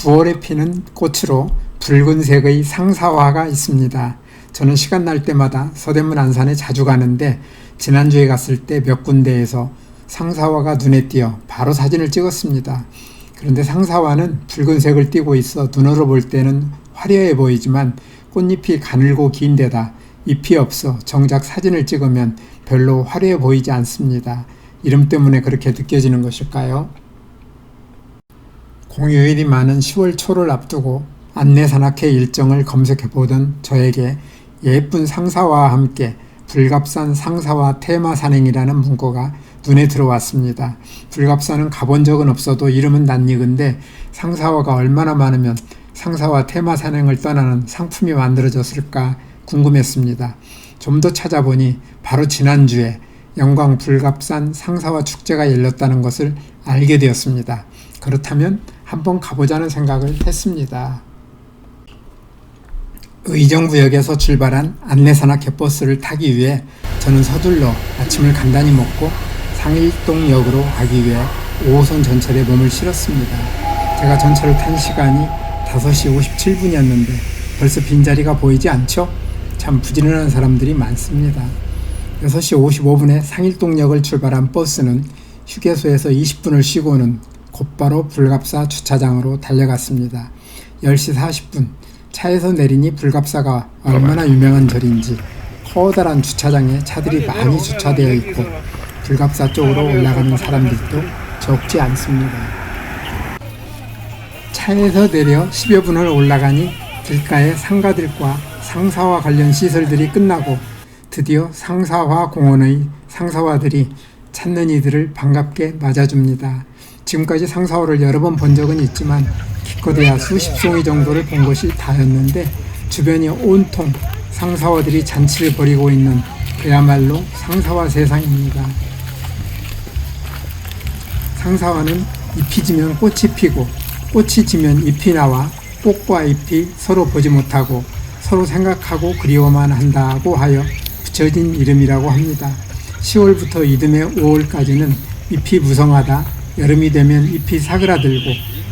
9월에 피는 꽃으로 붉은색의 상사화가 있습니다. 저는 시간 날 때마다 서대문 안산에 자주 가는데 지난주에 갔을 때 몇 군데에서 상사화가 눈에 띄어 바로 사진을 찍었습니다. 그런데 상사화는 붉은색을 띠고 있어 눈으로 볼 때는 화려해 보이지만 꽃잎이 가늘고 긴 데다 잎이 없어 정작 사진을 찍으면 별로 화려해 보이지 않습니다. 이름 때문에 그렇게 느껴지는 것일까요? 공휴일이 많은 10월 초를 앞두고 안내산악회 일정을 검색해 보던 저에게 예쁜 상사화와 함께 불갑산 상사화 테마 산행이라는 문구가 눈에 들어왔습니다. 불갑산은 가본 적은 없어도 이름은 낯익은데 상사화가 얼마나 많으면 상사화 테마 산행을 떠나는 상품이 만들어졌을까 궁금했습니다. 좀 더 찾아보니 바로 지난주에 영광 불갑산 상사화 축제가 열렸다는 것을 알게 되었습니다. 그렇다면 한번 가보자는 생각을 했습니다. 의정부역에서 출발한 안내산악회 버스를 타기 위해 저는 서둘러 아침을 간단히 먹고 상일동역으로 가기 위해 5호선 전철에 몸을 실었습니다. 제가 전철을 탄 시간이 5시 57분이었는데 벌써 빈자리가 보이지 않죠? 참 부지런한 사람들이 많습니다. 6시 55분에 상일동역을 출발한 버스는 휴게소에서 20분을 쉬고는 곧바로 불갑사 주차장으로 달려갔습니다. 10시 40분 차에서 내리니 불갑사가 얼마나 유명한 절인지 커다란 주차장에 차들이 많이 주차되어 있고 불갑사 쪽으로 올라가는 사람들도 적지 않습니다. 차에서 내려 10여 분을 올라가니 길가의 상가들과 상사화 관련 시설들이 끝나고 드디어 상사화 공원의 상사화들이 찾는 이들을 반갑게 맞아줍니다. 지금까지 상사화를 여러 번 본 적은 있지만 기껏해야 수십 송이 정도를 본 것이 다였는데 주변이 온통 상사화들이 잔치를 벌이고 있는 그야말로 상사화 세상입니다. 상사화는 잎이 지면 꽃이 피고 꽃이 지면 잎이 나와 꽃과 잎이 서로 보지 못하고 서로 생각하고 그리워만 한다고 하여 붙여진 이름이라고 합니다. 10월부터 이듬해 5월까지는 잎이 무성하다 여름이 되면 잎이 사그라들고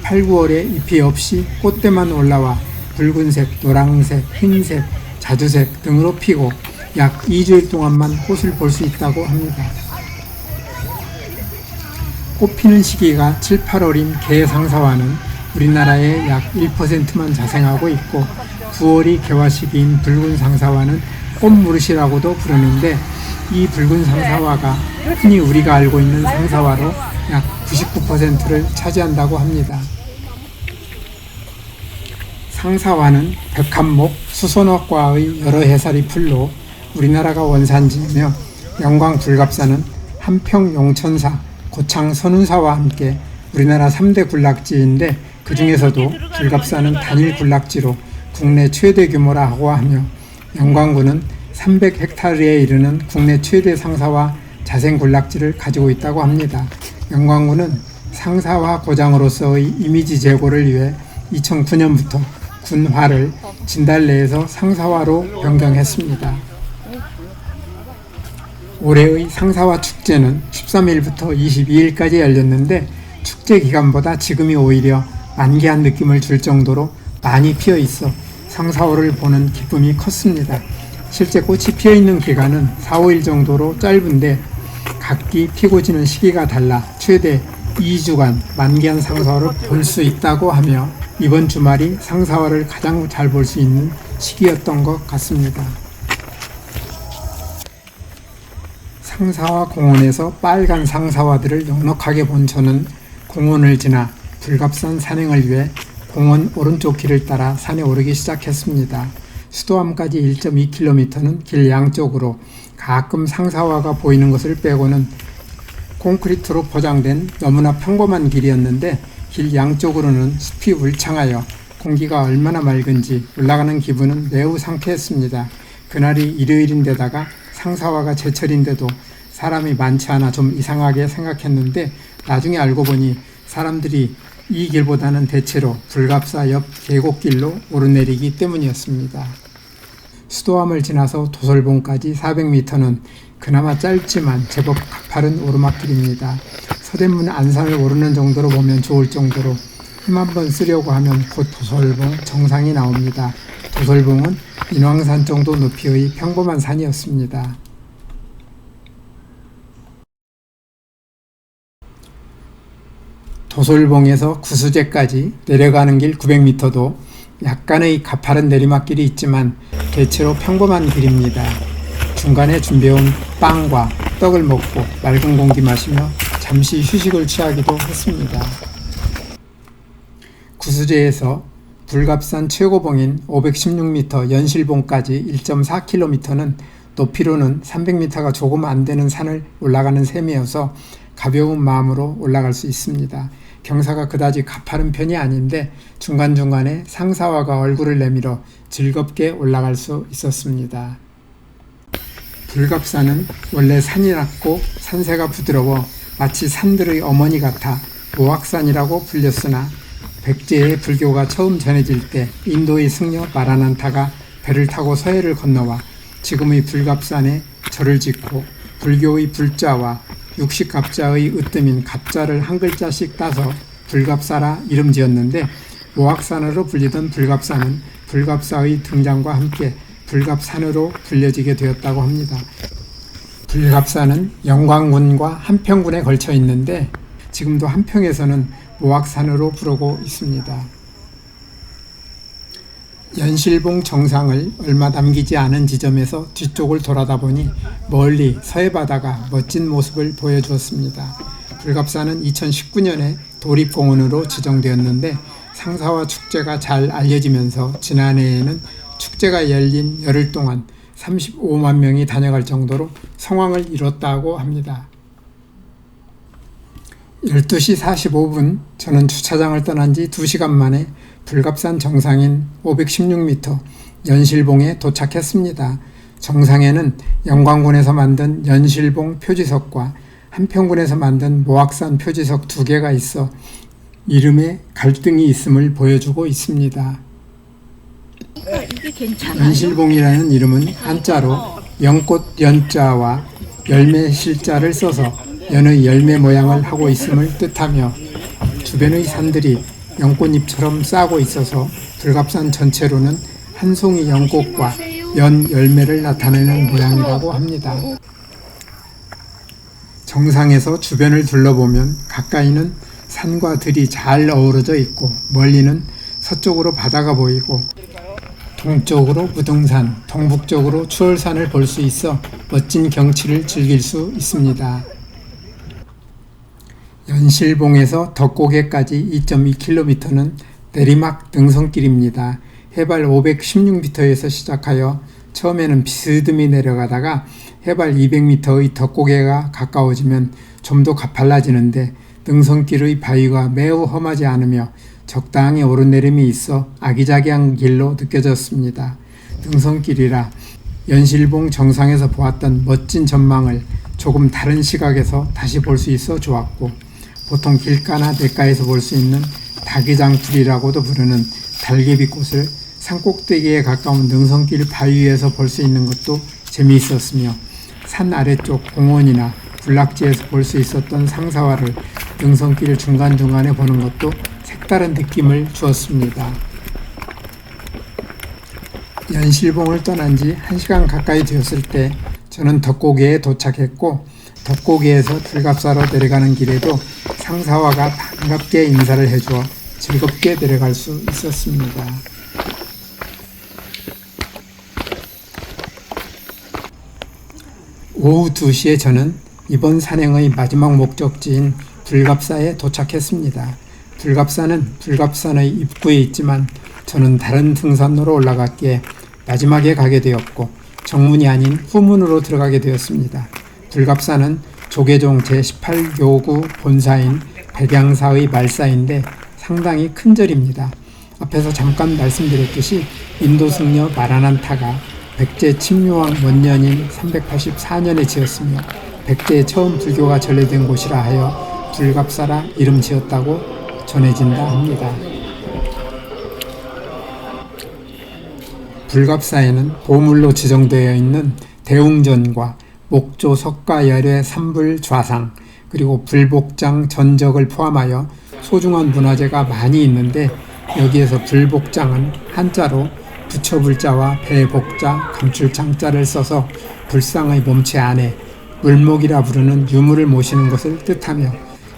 8, 9월에 잎이 없이 꽃대만 올라와 붉은색, 노란색, 흰색, 자주색 등으로 피고 약 2주일 동안만 꽃을 볼 수 있다고 합니다. 꽃 피는 시기가 7, 8월인 개상사화는 우리나라의 약 1%만 자생하고 있고 9월이 개화 시기인 붉은 상사화는 꽃무릇이라고도 부르는데 이 붉은 상사화가 흔히 우리가 알고 있는 상사화로 약 99%를 차지한다고 합니다. 상사화는 백합목, 수선화과의 여러 해살이 풀로 우리나라가 원산지이며 영광 불갑사는 한평 용천사, 고창 선운사와 함께 우리나라 3대 군락지인데 그 중에서도 불갑사는 단일 군락지로 국내 최대 규모라고 하며 영광군은 300헥타르에 이르는 국내 최대 상사화 자생 군락지를 가지고 있다고 합니다. 영광군은 상사화 고장으로서의 이미지 제고를 위해 2009년부터 군화를 진달래에서 상사화로 변경했습니다. 올해의 상사화 축제는 13일부터 22일까지 열렸는데 축제 기간보다 지금이 오히려 만개한 느낌을 줄 정도로 많이 피어 있어 상사화를 보는 기쁨이 컸습니다. 실제 꽃이 피어 있는 기간은 4, 5일 정도로 짧은데 각기 피고 지는 시기가 달라 최대 2주간 만개한 상사화를 볼 수 있다고 하며 이번 주말이 상사화를 가장 잘 볼 수 있는 시기였던 것 같습니다. 상사화 공원에서 빨간 상사화들을 넉넉하게 본 저는 공원을 지나 불갑산 산행을 위해 공원 오른쪽 길을 따라 산에 오르기 시작했습니다. 수도암까지 1.2km는 길 양쪽으로 가끔 상사화가 보이는 것을 빼고는 콘크리트로 포장된 너무나 평범한 길이었는데 길 양쪽으로는 숲이 울창하여 공기가 얼마나 맑은지 올라가는 기분은 매우 상쾌했습니다. 그날이 일요일인데다가 상사화가 제철인데도 사람이 많지 않아 좀 이상하게 생각했는데 나중에 알고 보니 사람들이 이 길보다는 대체로 불갑사 옆 계곡길로 오르내리기 때문이었습니다. 수도암을 지나서 도솔봉까지 400m는 그나마 짧지만 제법 가파른 오르막길입니다. 서대문 안산을 오르는 정도로 보면 좋을 정도로 힘 한번 쓰려고 하면 곧 도솔봉 정상이 나옵니다. 도솔봉은 인왕산 정도 높이의 평범한 산이었습니다. 도솔봉에서 구수제까지 내려가는 길 900m도 약간의 가파른 내리막길이 있지만 대체로 평범한 길입니다. 중간에 준비해온 빵과 떡을 먹고 맑은 공기 마시며 잠시 휴식을 취하기도 했습니다. 구수제에서 불갑산 최고봉인 516m 연실봉까지 1.4km는 높이로는 300m가 조금 안 되는 산을 올라가는 셈이어서 가벼운 마음으로 올라갈 수 있습니다. 경사가 그다지 가파른 편이 아닌데 중간중간에 상사화가 얼굴을 내밀어 즐겁게 올라갈 수 있었습니다. 불갑산은 원래 산이 낮고 산세가 부드러워 마치 산들의 어머니 같아 모악산이라고 불렸으나 백제의 불교가 처음 전해질 때 인도의 승려 마라난타가 배를 타고 서해를 건너와 지금의 불갑산에 절을 짓고 불교의 불자와 육식갑자의 으뜸인 갑자를 한 글자씩 따서 불갑사라 이름 지었는데 모악산으로 불리던 불갑산은 불갑사의 등장과 함께 불갑산으로 불려지게 되었다고 합니다. 불갑산은 영광군과 한평군에 걸쳐 있는데 지금도 한평에서는 모악산으로 부르고 있습니다. 연실봉 정상을 얼마 남기지 않은 지점에서 뒤쪽을 돌아다 보니 멀리 서해바다가 멋진 모습을 보여주었습니다. 불갑산은 2019년에 도립공원으로 지정되었는데 상사화 축제가 잘 알려지면서 지난해에는 축제가 열린 열흘 동안 35만 명이 다녀갈 정도로 성황을 이뤘다고 합니다. 12시 45분 저는 주차장을 떠난 지 2시간 만에 불갑산 정상인 516m 연실봉에 도착했습니다. 정상에는 영광군에서 만든 연실봉 표지석과 한평군에서 만든 모악산 표지석 2개가 있어 이름에 갈등이 있음을 보여주고 있습니다. 이게 괜찮아요? 연실봉이라는 이름은 한자로 연꽃 연자와 열매 실자를 써서 연의 열매 모양을 하고 있음을 뜻하며 주변의 산들이 연꽃잎처럼 싸고 있어서 불갑산 전체로는 한 송이 연꽃과 연 열매를 나타내는 모양이라고 합니다. 정상에서 주변을 둘러보면 가까이는 산과 들이 잘 어우러져 있고 멀리는 서쪽으로 바다가 보이고 동쪽으로 무등산, 동북쪽으로 추월산을 볼 수 있어 멋진 경치를 즐길 수 있습니다. 연실봉에서 덕고개까지 2.2km는 내리막 능선길입니다. 해발 516m에서 시작하여 처음에는 비스듬히 내려가다가 해발 200m의 덕고개가 가까워지면 좀 더 가팔라지는데 능선길의 바위가 매우 험하지 않으며 적당히 오르내림이 있어 아기자기한 길로 느껴졌습니다. 능선길이라 연실봉 정상에서 보았던 멋진 전망을 조금 다른 시각에서 다시 볼 수 있어 좋았고 보통 길가나 냇가에서 볼 수 있는 닭이장풀이라고도 부르는 달개비꽃을 산꼭대기에 가까운 능선길 바위 위에서 볼 수 있는 것도 재미있었으며 산 아래쪽 공원이나 군락지에서 볼 수 있었던 상사화를 능선길 중간중간에 보는 것도 색다른 느낌을 주었습니다. 연실봉을 떠난 지 1시간 가까이 되었을 때 저는 덕고개에 도착했고 덕고개에서 불갑사로 내려가는 길에도 상사화가 반갑게 인사를 해주어 즐겁게 내려갈 수 있었습니다. 오후 2시에 저는 이번 산행의 마지막 목적지인 불갑사에 도착했습니다. 불갑사는 불갑산의 입구에 있지만 저는 다른 등산로로 올라갔기에 마지막에 가게 되었고 정문이 아닌 후문으로 들어가게 되었습니다. 불갑사는 조계종 제18요구 본사인 백양사의 말사인데 상당히 큰 절입니다. 앞에서 잠깐 말씀드렸듯이 인도 승려 마라난타가 백제 침유왕 원년인 384년에 지었으며 백제에 처음 불교가 전래된 곳이라 하여 불갑사라 이름 지었다고 전해진다 합니다. 불갑사에는 보물로 지정되어 있는 대웅전과 목조 석가열의 삼불 좌상 그리고 불복장 전적을 포함하여 소중한 문화재가 많이 있는데 여기에서 불복장은 한자로 부처불자와 배복자, 감출장자를 써서 불상의 몸체 안에 물목이라 부르는 유물을 모시는 것을 뜻하며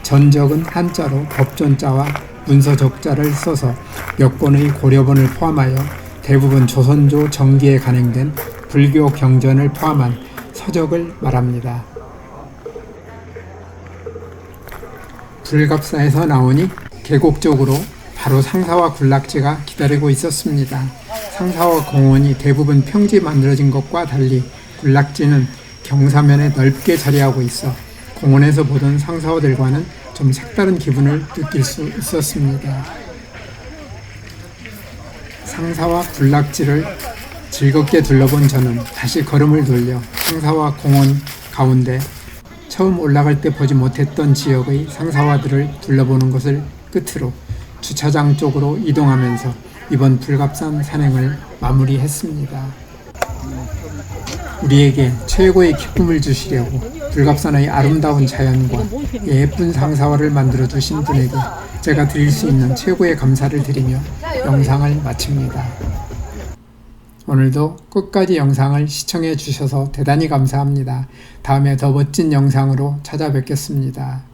전적은 한자로 법전자와 문서적자를 써서 몇 권의 고려본을 포함하여 대부분 조선조 정기에 간행된 불교 경전을 포함한 서적을 말합니다. 불갑사에서 나오니 계곡 쪽으로 바로 상사와 군락지가 기다리고 있었습니다. 상사와 공원이 대부분 평지 만들어진 것과 달리 군락지는 경사면에 넓게 자리하고 있어 공원에서 보던 상사화들과는 좀 색다른 기분을 느낄 수 있었습니다. 상사와 군락지를 즐겁게 둘러본 저는 다시 걸음을 돌려 상사와 공원 가운데 처음 올라갈 때 보지 못했던 지역의 상사화들을 둘러보는 것을 끝으로 주차장 쪽으로 이동하면서 이번 불갑산 산행을 마무리했습니다. 우리에게 최고의 기쁨을 주시려고 불갑산의 아름다운 자연과 예쁜 상사화를 만들어 주신 분에게 제가 드릴 수 있는 최고의 감사를 드리며 영상을 마칩니다. 오늘도 끝까지 영상을 시청해 주셔서 대단히 감사합니다. 다음에 더 멋진 영상으로 찾아뵙겠습니다.